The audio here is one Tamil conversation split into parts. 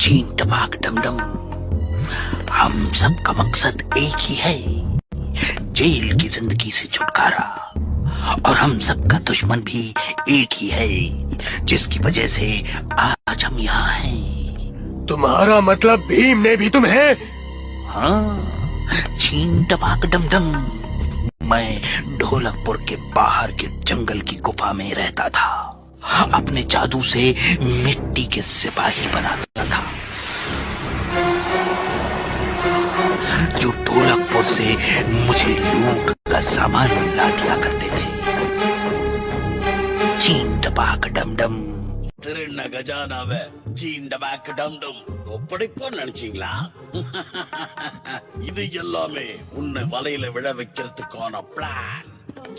चीन टपाक डमडम। हम सबका मकसद एक ही है, जेल की जिंदगी से छुटकारा। और हम सबका दुश्मन भी एक ही है, जिसकी वजह से आज हम यहाँ हैं। तुम्हारा मतलब भीम ने भी तुम्हें? हाँ, चीन टपाक डमडम। मैं ढोलकपुर के बाहर के जंगल की गुफा में रहता था। अपने जादू से मिट्टी के सिपाही बनाता था, जो ढोलकपुर से मुझे लूट का सामान ला दिया करते थे। चीन टपाक डमडम। திருண்ண கஜானாவ சீன் டபாக் டம்டம் ஒப்படைப்போன்னு நினைச்சீங்களா? இது எல்லாமே உன்னை வலையில விழ வைக்கிறதுக்கான பிளான்.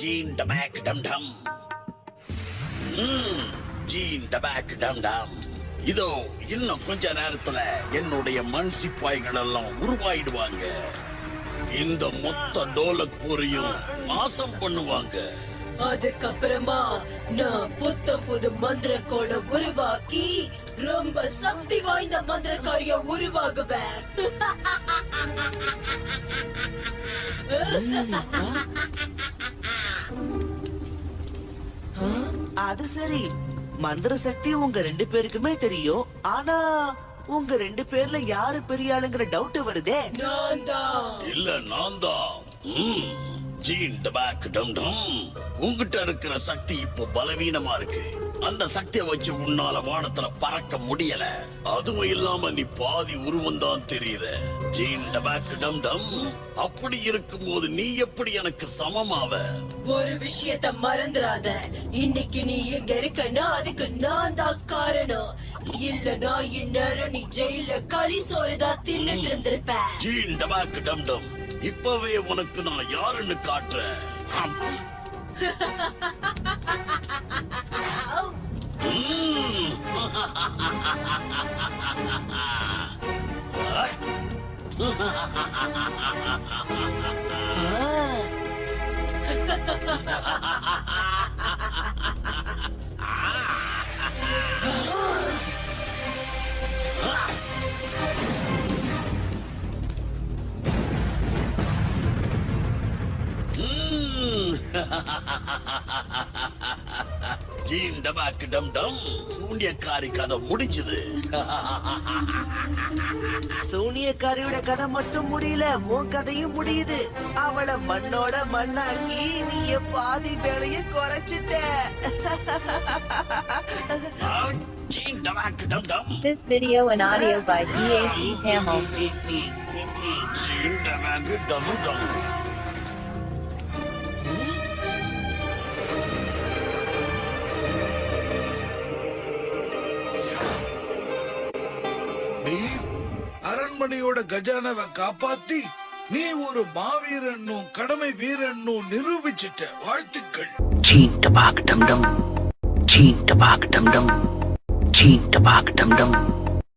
ஜீன் டபாக் டம்டம். ஜீன் டபாக் டம்டம். இதோ இன்னும் கொஞ்ச நேரத்துல என்னுடைய மண் சிப்பாய்கள் எல்லாம் உருவாயிடுவாங்க. இந்த மொத்த டோலக்பூரையும் நாசம் பண்ணுவாங்க. அதுக்கப்புறமா நான் புது மந்திர கோலம் உருவாக்கி ரொம்ப சக்தி வாய்ந்த மந்திரக்காரிய உருவாகுவேன். அது சரி, மந்திர சக்தி உங்க 2 பேருக்குமே தெரியும். ஆனா உங்க 2 பேர்ல யாரு பெரிய ஆளுங்கிற டவுட் வருதே. இல்ல நான் தான். ஜீன் டபாக் டம்டம். உங்ககிட்ட இருக்கிற சக்தி இப்போ பலவீனமா இருக்கு. அந்த சக்தியை வச்சு உன்னால வானத்துல பறக்க முடியல. அதுவும் இல்லாம நீ பாதி உருவம் தான் தெரியுற. ஜீன் டபாக் டம்டம். அப்படி இருக்கும்போது நீ எப்படி எனக்கு சமமாவ? ஒரு விஷயத்த மறந்துடாத. இன்னைக்கு நீ எங்க இருக்கன்னா அதுக்கு நான் தான் காரணம். இல்லனா இந்நேரம் நீ ஜெயில களி சோறுதான் தின்னுட்டு இருந்திருப்ப. ஜீன் டபாக் டம்டம், இப்பவே உனக்கு நான் யாருன்னு காட்டுறேன். ஜீன் டபாக் டம்டம், சூனியக்காரி கதை முடிஞ்சது. சூனியக்காரியோட கதை மட்டும் முடியல, உன் கதையும் முடியுது. அவளை மண்ணோட மண்ணாக்கி நீ பாதி வேலைய குறைச்சிட்ட. ஜீன் டபாக் டம்டம். This video and audio by EAC Tamil. ஜீன் டபாக் டம்டம். அரண்மனையோட கஜானாவை காப்பாத்தி நீ ஒரு மாவீரனும் கடமை வீரனும் நிரூபிச்சிட்ட. வாழ்த்துக்கள். चीन टपाक डमडम, चीन टपाक डमडम, चीन टपाक डमडम।